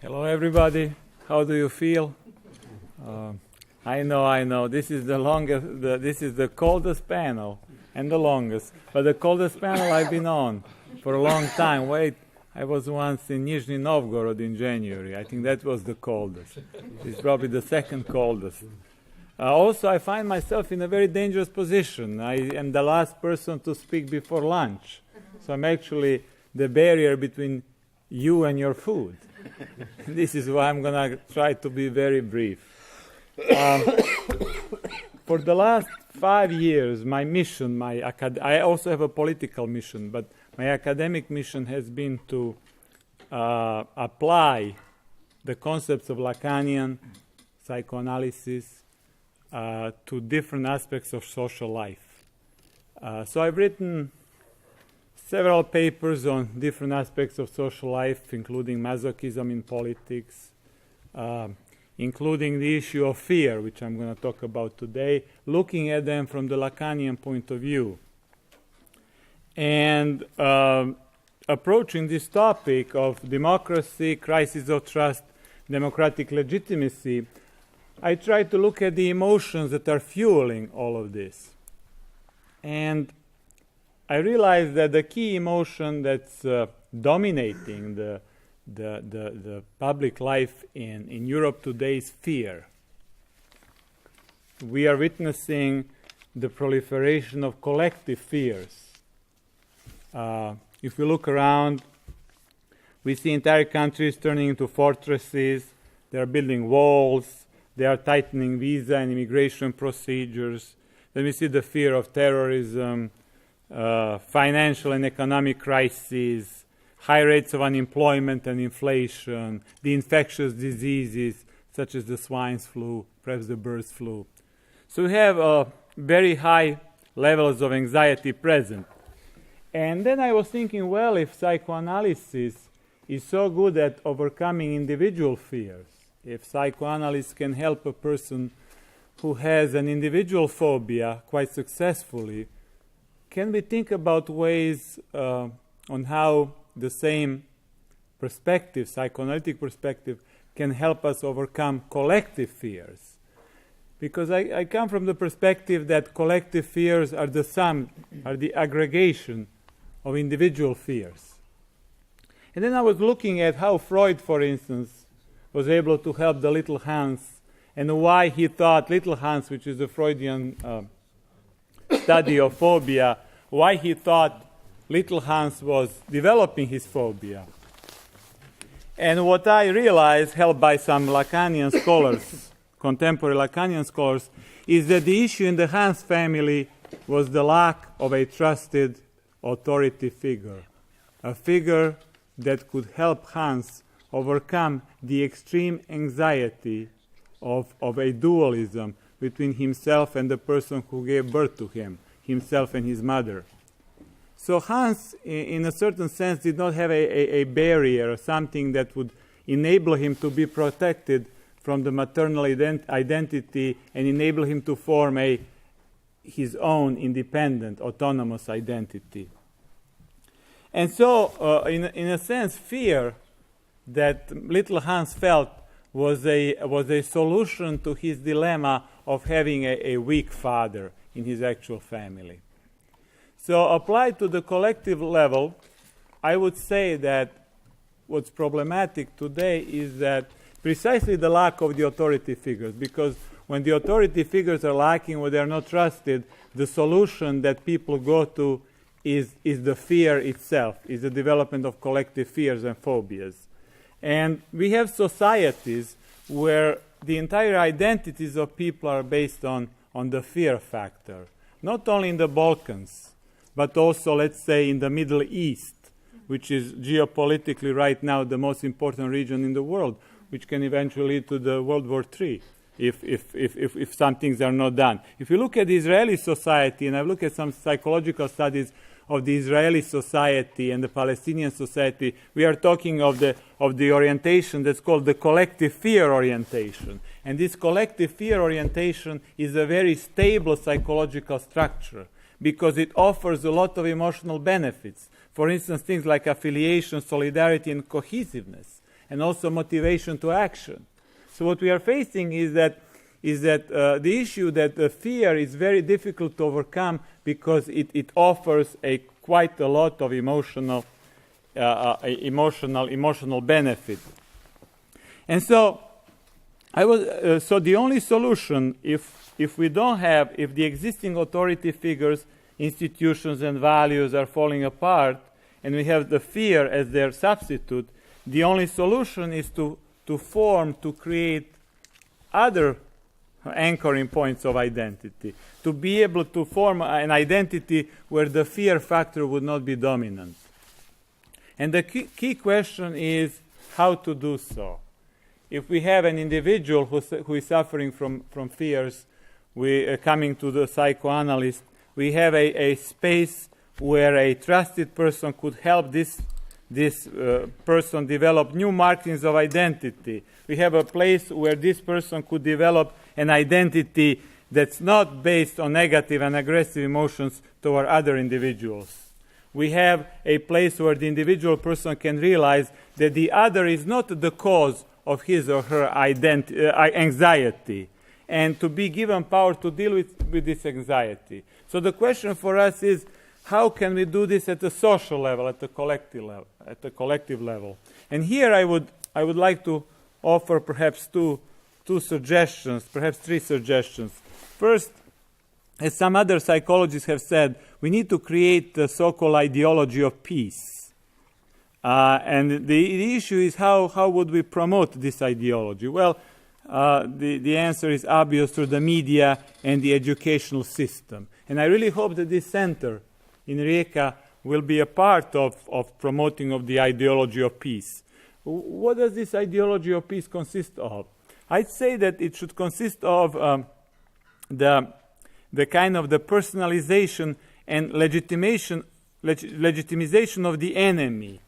Hello, everybody. How do you feel? I know. This is the longest. This is the coldest panel and the longest. But the coldest panel I've been on for a long time. Wait, I was once in Nizhny Novgorod in January. I think that was the coldest. It's probably the second coldest. Also, I find myself in a very dangerous position. I am the last person to speak before lunch. So I'm actually the barrier between you and your food. This is why I'm going to try to be very brief. For the last 5 years, my mission, I also have a political mission, but my academic mission has been to apply the concepts of Lacanian psychoanalysis to different aspects of social life. So I've written several papers on different aspects of social life, including masochism in politics, including the issue of fear, which I'm going to talk about today, looking at them from the Lacanian point of view. And approaching this topic of democracy, crisis of trust, democratic legitimacy, I try to look at the emotions that are fueling all of this. And I realized that the key emotion that's dominating the public life in Europe today is fear. We are witnessing the proliferation of collective fears. If we look around, we see entire countries turning into fortresses. They are building walls. They are tightening visa and immigration procedures. Then we see the fear of terrorism, financial and economic crises, high rates of unemployment and inflation, the infectious diseases such as the swine flu, perhaps the bird flu. So we have very high levels of anxiety present. And then I was thinking, well, if psychoanalysis is so good at overcoming individual fears, if psychoanalysis can help a person who has an individual phobia quite successfully, can we think about ways on how the same perspective, psychoanalytic perspective, can help us overcome collective fears? Because I come from the perspective that collective fears are the sum, are the aggregation of individual fears. And then I was looking at how Freud, for instance, was able to help the little Hans, and why he thought little Hans, which is a Freudian study of phobia, why he thought little Hans was developing his phobia. And what I realized, helped by some Lacanian scholars, contemporary Lacanian scholars, is that the issue in the Hans family was the lack of a trusted authority figure, a figure that could help Hans overcome the extreme anxiety of a dualism between himself and the person who gave birth to him, himself and his mother. So Hans, in a certain sense, did not have a barrier or something that would enable him to be protected from the maternal identity and enable him to form his own independent, autonomous identity. And so, in a sense, fear that little Hans felt was a solution to his dilemma of having a weak father in his actual family. So applied to the collective level, I would say that what's problematic today is that precisely the lack of the authority figures, because when the authority figures are lacking or they are not trusted, the solution that people go to is the fear itself, is the development of collective fears and phobias. And we have societies where the entire identities of people are based on the fear factor, not only in the Balkans, but also, let's say, in the Middle East, which is geopolitically right now the most important region in the world, which can eventually lead to the World War III if some things are not done. If you look at the Israeli society, and I look at some psychological studies of the Israeli society and the Palestinian society, we are talking of the orientation that's called the collective fear orientation. And this collective fear orientation is a very stable psychological structure because it offers a lot of emotional benefits. For instance, things like affiliation, solidarity, and cohesiveness. and also motivation to action. So what we are facing is that the issue that the fear is very difficult to overcome because it offers quite a lot of emotional benefit. And so so the only solution, if the existing authority figures, institutions and values are falling apart, and we have the fear as their substitute, the only solution is to create other anchoring points of identity, to be able to form an identity where the fear factor would not be dominant. And the key question is how to do so. If we have an individual who is suffering from fears, coming to the psychoanalyst, we have a space where a trusted person could help this person develop new markings of identity. We have a place where this person could develop an identity that's not based on negative and aggressive emotions toward other individuals. We have a place where the individual person can realize that the other is not the cause of his or her anxiety, and to be given power to deal with this anxiety. So the question for us is, how can we do this at the social level, at the collective level? And here I would like to offer perhaps two suggestions, perhaps three suggestions. First, as some other psychologists have said, we need to create the so-called ideology of peace. And the issue is how would we promote this ideology? Well, the answer is obvious through the media and the educational system. And I really hope that this center in Rijeka will be a part of promoting of the ideology of peace. What does this ideology of peace consist of? I'd say that it should consist of the kind of the personalization and legitimization of the enemy,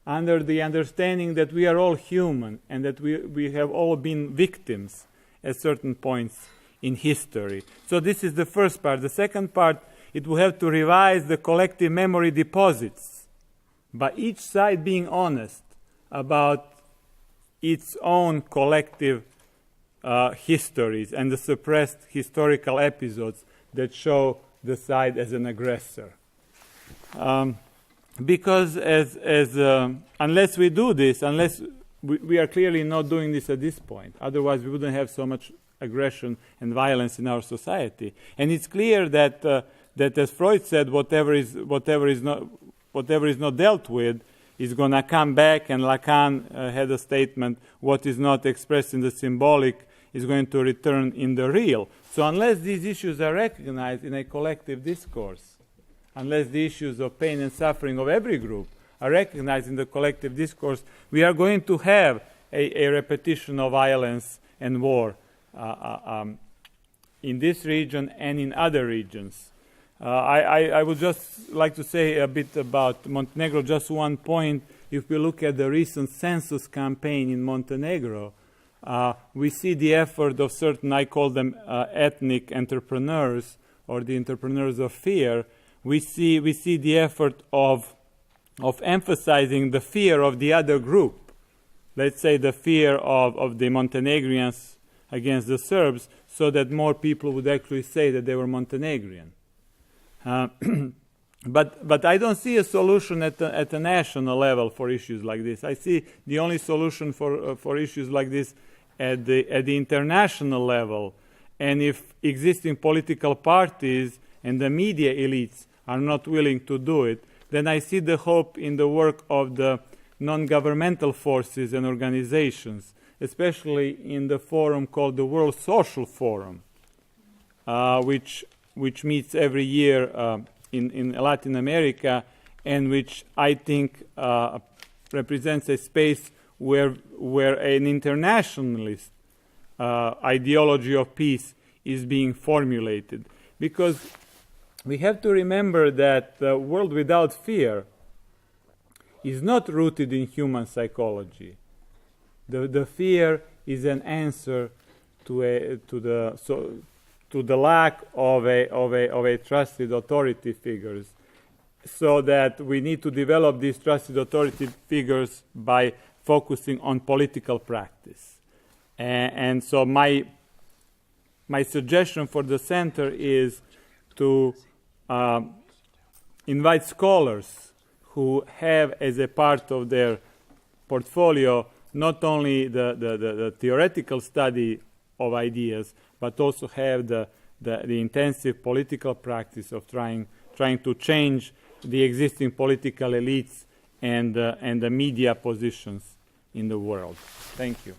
under the understanding that we are all human and that we have all been victims at certain points in history. So this is the first part. The second part, it will have to revise the collective memory deposits, by each side being honest about its own collective histories and the suppressed historical episodes that show the side as an aggressor. Because unless we do this, unless we are clearly not doing this at this point, otherwise we wouldn't have so much aggression and violence in our society. And it's clear that as Freud said, whatever is not dealt with is going to come back, and Lacan had a statement: what is not expressed in the symbolic is going to return in the real. So unless these issues are recognized in a collective discourse, unless the issues of pain and suffering of every group are recognized in the collective discourse, we are going to have a repetition of violence and war in this region and in other regions. I would just like to say a bit about Montenegro, just one point. If we look at the recent census campaign in Montenegro, we see the effort of certain, I call them ethnic entrepreneurs, or the entrepreneurs of fear. We see the effort of emphasizing the fear of the other group. Let's say the fear of the Montenegrins against the Serbs, so that more people would actually say that they were Montenegrin. But I don't see a solution at a national level for issues like this. I see the only solution for issues like this at the international level. And if existing political parties and the media elites are not willing to do it, then I see the hope in the work of the non-governmental forces and organizations, especially in the forum called the World Social Forum, which meets every year in Latin America, and which I think represents a space where an internationalist ideology of peace is being formulated. Because we have to remember that the world without fear is not rooted in human psychology. The fear is an answer to the lack of a trusted authority figures, so that we need to develop these trusted authority figures by focusing on political practice. And so my suggestion for the center is to invite scholars who have as a part of their portfolio not only the theoretical study of ideas, but also have the intensive political practice of trying to change the existing political elites and the media positions in the world. Thank you.